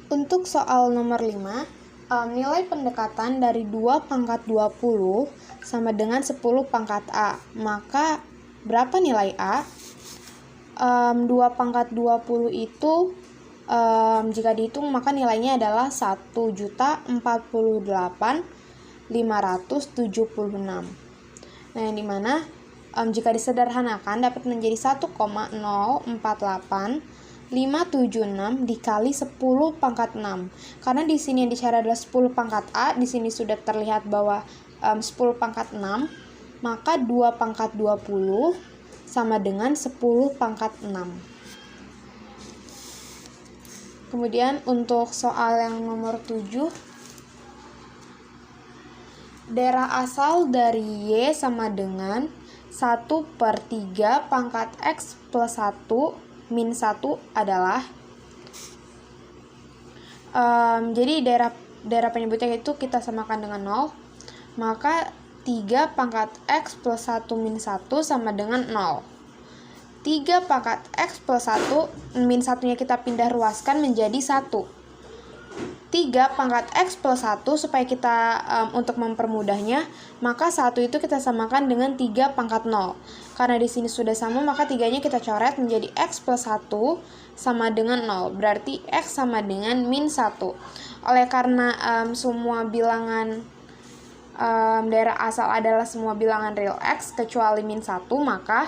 Untuk soal nomor 5, nilai pendekatan dari 2 pangkat 20 sama dengan 10 pangkat A. Maka berapa nilai A? 2 pangkat 20 itu jika dihitung maka nilainya adalah 1.048.576. Nah, yang dimana jika disederhanakan dapat menjadi 1,048576 dikali 10 pangkat 6. Karena di sini yang dicari adalah 10 pangkat A, di sini sudah terlihat bahwa 10 pangkat 6, maka 2 pangkat 20 sama dengan 10 pangkat 6. Kemudian untuk soal yang nomor 7, daerah asal dari Y sama dengan 1/3 pangkat X plus 1 min 1 adalah jadi daerah penyebutnya itu kita samakan dengan 0, maka 3 pangkat X plus 1 min 1 sama dengan 0. 3 pangkat X plus 1 min 1-nya kita pindah ruaskan menjadi 1. 3 pangkat X plus 1 supaya kita untuk mempermudahnya, maka 1 itu kita samakan dengan 3 pangkat 0. Karena di sini sudah sama, maka 3-nya kita coret menjadi X plus 1 sama dengan 0. Berarti X sama dengan min 1. Oleh karena semua bilangan daerah asal adalah semua bilangan real X kecuali min 1, maka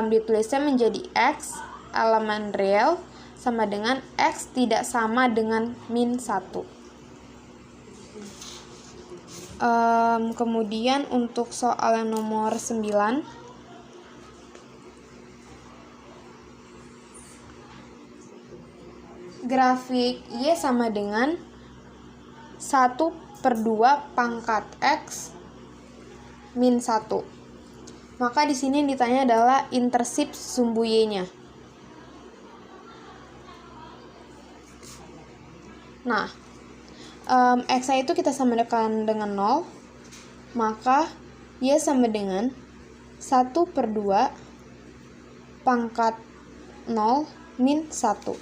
ditulisnya menjadi X elemen real sama dengan X tidak sama dengan min 1. Kemudian untuk soal yang nomor 9, grafik Y sama dengan 1/2 pangkat X min 1. Maka di sini yang ditanya adalah intersip sumbu Y-nya. Nah, X-nya itu kita samakan dengan 0, maka Y sama dengan 1/2 pangkat 0 min 1.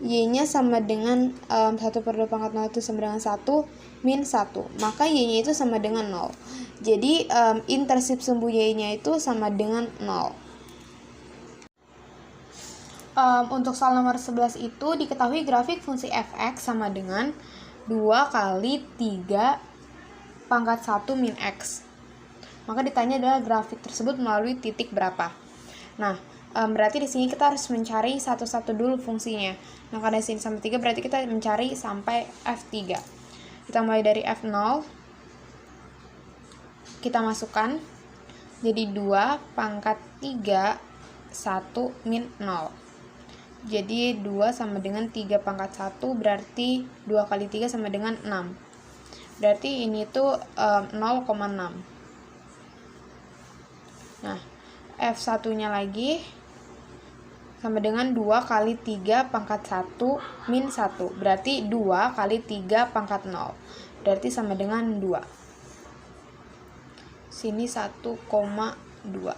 Y-nya sama dengan 1/2 pangkat 0 itu sama dengan 1 min 1. Maka Y-nya itu sama dengan 0. Jadi intersip sumbu Y-nya itu sama dengan 0. Untuk soal nomor 11 itu diketahui grafik fungsi f(x) sama dengan 2 kali 3 pangkat 1 min x. Maka ditanya adalah grafik tersebut melalui titik berapa. Nah, berarti di sini kita harus mencari satu-satu dulu fungsinya. Nah, karena di sini sampai 3 berarti kita mencari sampai f3. Kita mulai dari f0. Kita masukkan jadi 2 pangkat 3 1 min 0. Jadi 2 sama dengan 3 pangkat 1 berarti 2 kali 3 sama dengan 6. Berarti ini tuh 0,6. Nah, F1-nya lagi sama dengan 2 kali 3 pangkat 1 min 1. Berarti 2 kali 3 pangkat 0. Berarti sama dengan 2. Sini 1,2.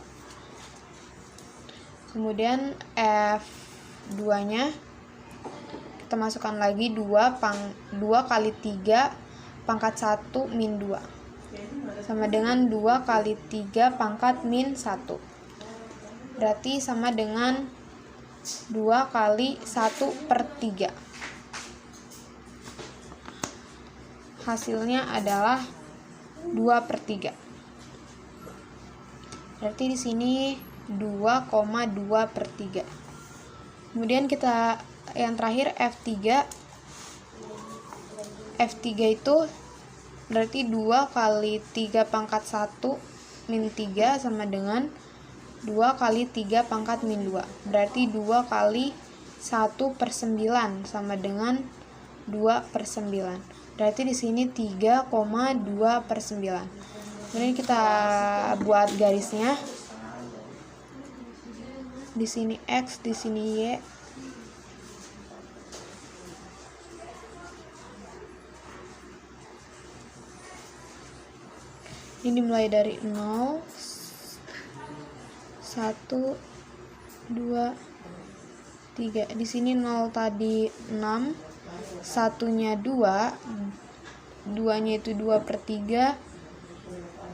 Kemudian F2-nya kita masukkan lagi 2 kali 3 pangkat 1 min 2. Sama dengan 2 kali 3 pangkat min 1. Berarti sama dengan 2 kali 1/3. Hasilnya adalah 2/3. Berarti di sini 2,2/3. Kemudian kita yang terakhir F3. F3 itu berarti 2 kali 3 pangkat 1 min 3 sama dengan 2 kali 3 pangkat min 2. Berarti 2 kali 1/9 sama dengan 2/9. Berarti di sini 3,2/9. Kemudian kita buat garisnya. Di sini X, di sini Y. Ini dimulai dari 0, 1, 2, 3. Di sini 0 tadi 6, 1-nya 2, 2-nya itu 2/3,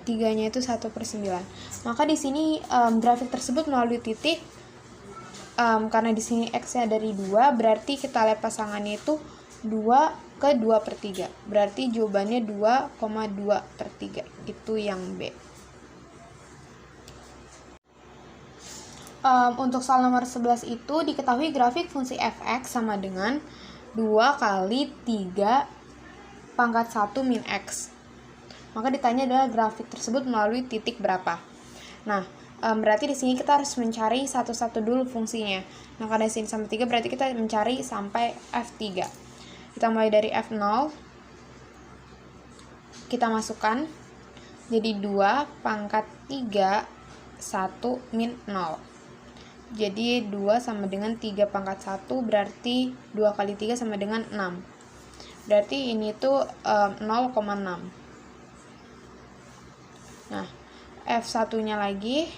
3-nya itu 1/9. Maka di sini grafik tersebut melalui titik, karena di sini X-nya dari 2, berarti kita lihat pasangannya itu 2 ke 2/3. Berarti jawabannya 2,2/3. Itu yang B. Untuk soal nomor 11 itu diketahui grafik fungsi f(x) sama dengan 2 kali 3 pangkat 1 min x. Maka ditanya adalah grafik tersebut melalui titik berapa. Nah, berarti di sini kita harus mencari satu-satu dulu fungsinya. Nah, karena sini sama 3 berarti kita mencari sampai f3. Kita mulai dari f0. Kita masukkan jadi 2 pangkat 3 1 min 0. Jadi 2 sama dengan 3 pangkat 1 berarti 2 kali 3 sama dengan 6. Berarti ini tuh 0,6. Nah, F1-nya lagi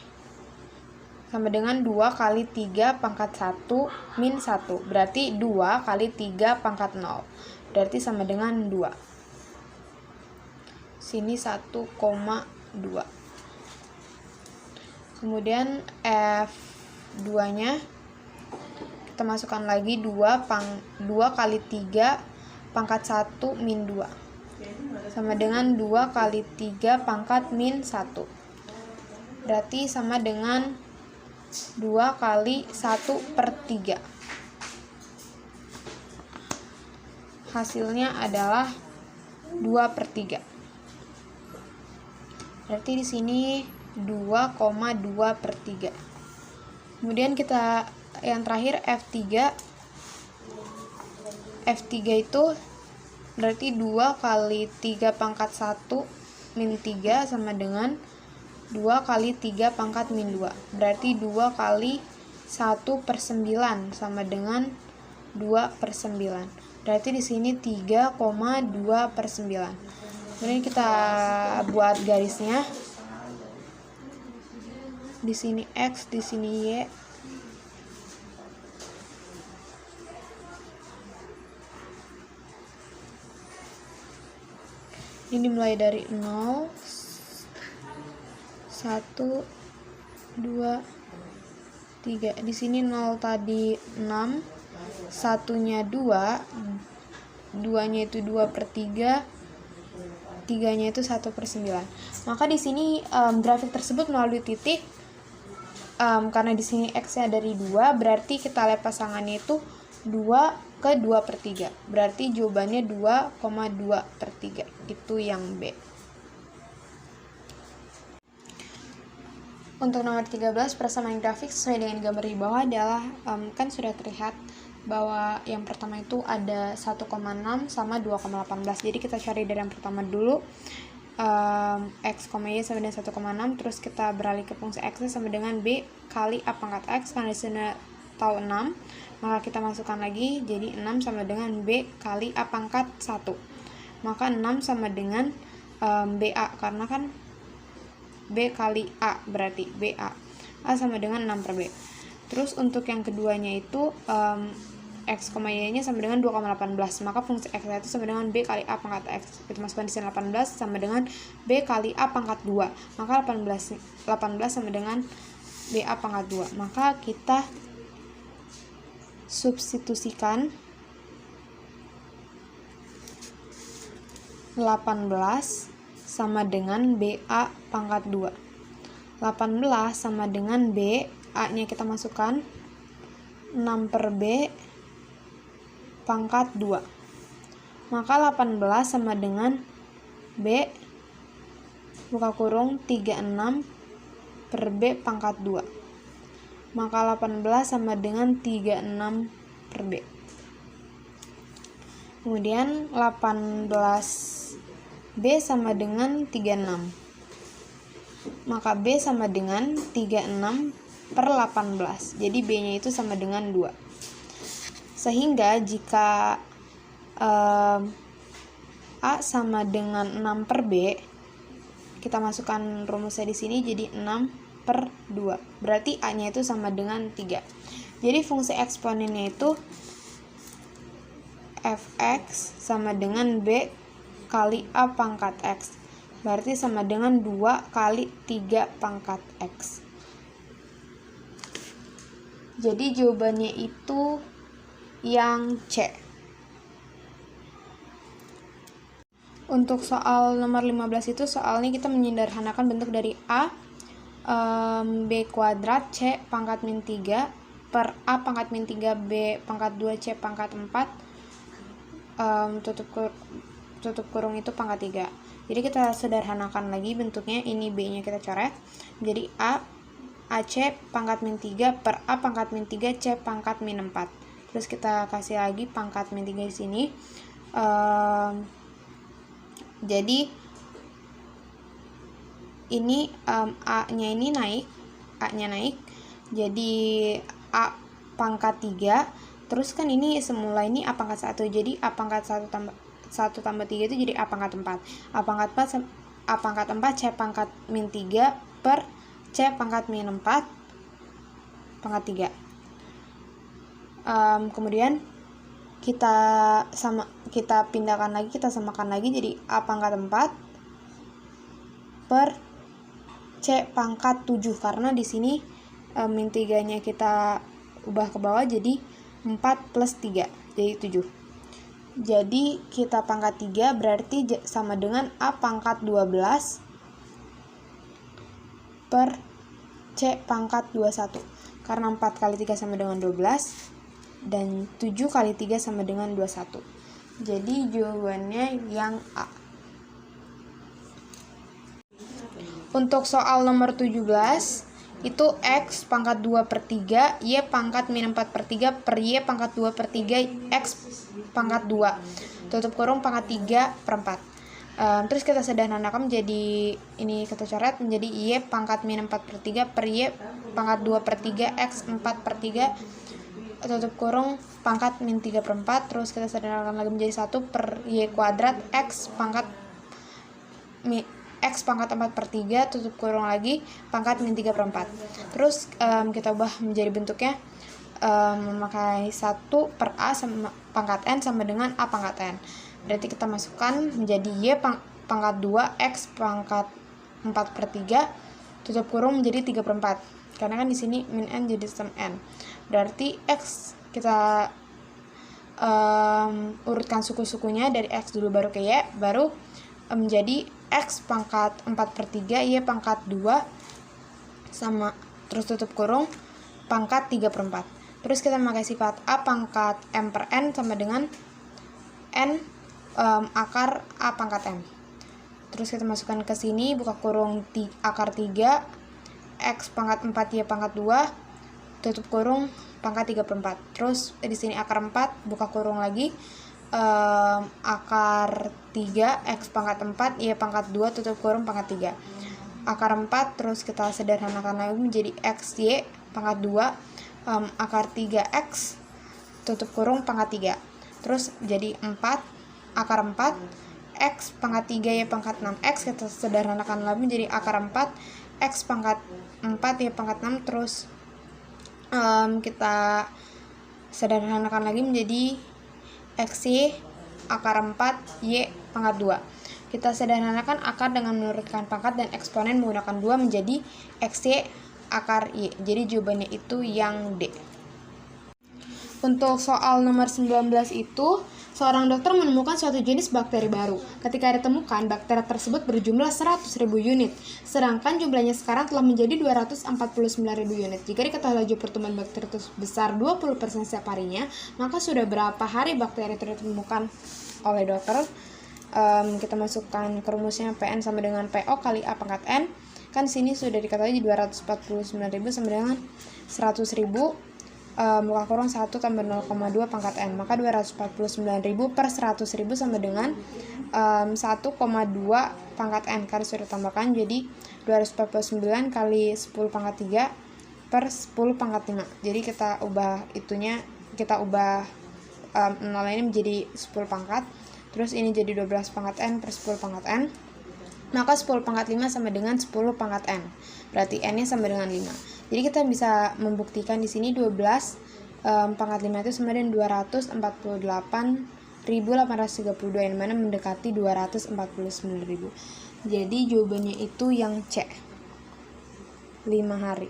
sama dengan 2 kali 3 pangkat 1 min 1. Berarti 2 kali 3 pangkat 0. Berarti sama dengan 2. Sini 1,2. Kemudian F2-nya kita masukkan lagi 2 kali 3 pangkat 1 min 2 sama dengan 2 kali 3 pangkat min 1. Berarti sama dengan 2 kali 1/3. Hasilnya adalah 2/3. Berarti di sini 2,2/3. Kemudian kita yang terakhir F3. F3 itu berarti 2 kali 3 pangkat 1 min 3 sama dengan 2 kali 3 pangkat min 2. Berarti 2 kali 1/9 sama dengan 2/9. Berarti di sini 3,2/9. Kemudian kita buat garisnya. Di sini X, di sini Y. Ini dimulai dari 0, 1, 2, 3. Di sini 0 tadi 6, 1-nya 2, 2-nya itu 2/3, 3-nya itu 1/9. Maka di sini grafik tersebut melalui titik, karena di sini X-nya dari 2, berarti kita lihat pasangannya itu 2 ke 2/3. Berarti jawabannya 2,2/3. Itu yang B. Untuk nomor 13, persamaan grafik sesuai dengan gambar di bawah adalah, kan sudah terlihat bahwa yang pertama itu ada 1,6 sama 2,18. Jadi kita cari dari yang pertama dulu. X, Y sama dengan 1,6. Terus kita beralih ke fungsi X sama dengan B kali A pangkat X. Karena di sini tahu 6, maka kita masukkan lagi. Jadi 6 sama dengan B kali A pangkat 1. Maka 6 sama dengan BA, karena kan B kali A, berarti BA. A sama dengan 6/B. Terus untuk yang keduanya itu X, Y nya sama dengan 2,18. Maka fungsi X itu sama dengan B kali A pangkat X. Kita masukkan di sini 18 sama dengan B kali A pangkat 2. Maka 18 sama dengan BA pangkat 2. Maka kita substitusikan 18 sama dengan BA pangkat 2. 18 sama dengan B, A-nya kita masukkan 6/B pangkat 2. Maka 18 sama dengan B buka kurung 36/B pangkat 2. Maka 18 sama dengan 36/B. Kemudian 18B sama dengan 36. Maka B sama dengan 36/18. Jadi B-nya itu sama dengan 2. Sehingga jika A sama dengan 6/B, kita masukkan rumusnya di sini jadi 6/2. Berarti A-nya itu sama dengan 3. Jadi fungsi eksponennya itu fx sama dengan b kali a pangkat x. Berarti sama dengan 2 kali 3 pangkat x. Jadi jawabannya itu yang C. Untuk soal nomor 15 itu soalnya kita menyederhanakan bentuk dari A b kuadrat C pangkat min 3 per A pangkat min 3 B pangkat 2 C pangkat 4 tutup kurung itu pangkat 3. Jadi kita sederhanakan lagi bentuknya, ini B nya kita coret. Jadi AC pangkat min 3 per A pangkat min 3 C pangkat min 4. Terus kita kasih lagi pangkat min 3 di sini. Jadi ini A-nya ini naik, A-nya naik. Jadi A pangkat 3. Terus kan ini semula ini A pangkat 1. Jadi A pangkat 1 tambah 3 itu jadi A pangkat 4. A pangkat 4 C pangkat min 3 per C pangkat min 4 pangkat 3. Kemudian kita pindahkan lagi, kita samakan lagi jadi A pangkat 4 per C pangkat 7, karena di sini min 3-nya kita ubah ke bawah jadi 4 plus 3 jadi 7. Jadi kita pangkat 3 berarti sama dengan A pangkat 12 per C pangkat 21. Karena 4 kali 3 sama dengan 12 dan 7 kali 3 sama dengan 21. Jadi jawabannya yang A. Untuk soal nomor 17 itu X pangkat 2 per 3 Y pangkat min 4 per 3 per Y pangkat 2 per 3 X pangkat 2 tutup kurung pangkat 3 per 4. Terus kita sederhanakan menjadi, ini kita coret menjadi Y pangkat min 4 per 3 per Y pangkat 2 per 3 X 4 per 3 tutup kurung pangkat min 3 per 4. Terus kita sederhanakan lagi menjadi 1 per Y kuadrat X pangkat 4 per 3 tutup kurung lagi pangkat min 3 per 4. Terus kita ubah menjadi bentuknya memakai 1 per A sama pangkat N sama dengan A pangkat N. Berarti kita masukkan menjadi Y pangkat 2 X pangkat 4 per 3 tutup kurung menjadi 3 per 4. Karena kan di sini min N jadi sum N. Berarti X kita urutkan suku-sukunya dari X dulu baru ke Y, baru menjadi X pangkat 4 per 3 Y pangkat 2 sama terus tutup kurung pangkat 3 per 4. Terus kita memakai sifat A pangkat M per N sama dengan N akar A pangkat M. Terus kita masukkan ke sini, buka kurung akar 3 X pangkat 4 Y pangkat 2 tutup kurung pangkat 3 per 4. Terus di sini akar 4, buka kurung lagi akar 3 X pangkat 4 Y pangkat 2 tutup kurung pangkat 3 akar 4. Terus kita sederhanakan lagi menjadi X Y pangkat 2 akar 3X tutup kurung pangkat 3. Terus jadi 4 akar 4 X pangkat 3 Y pangkat 6X. Kita sederhanakan lagi menjadi akar 4 X pangkat 4 Y pangkat 6. Terus kita sederhanakan lagi menjadi XY akar 4 Y pangkat 2. Kita sederhanakan akar dengan menurutkan pangkat dan eksponen menggunakan 2 menjadi XY akar Y. Jadi jawabannya itu yang D. Untuk soal nomor 19 itu, seorang dokter menemukan suatu jenis bakteri baru. Ketika ditemukan, bakteri tersebut berjumlah 100.000 unit, sedangkan jumlahnya sekarang telah menjadi 249.000 unit. Jika diketahui laju pertumbuhan bakteri sebesar 20% setiap harinya, maka sudah berapa hari bakteri itu ditemukan oleh dokter? Kita masukkan ke rumusnya PN sama dengan PO kali A pangkat N. Kan sini sudah diketahui 249.000 sama dengan 100.000 buka kurung 1 tambah 0,2 pangkat N. Maka 249.000 per 100.000 sama dengan 1,2 pangkat N. Karena sudah tambahkan jadi 249 kali 10 pangkat 3 per 10 pangkat 5. Jadi kita ubah itunya, kita ubah 0 ini menjadi 10 pangkat. Terus ini jadi 12 pangkat N per 10 pangkat N. Maka 10 pangkat 5 sama dengan 10 pangkat N. Berarti N-nya sama dengan 5. Jadi kita bisa membuktikan di sini 12 pangkat 5 itu sama dengan 248 1832 yang mana mendekati 249.000. Jadi jawabannya itu yang C, 5 hari.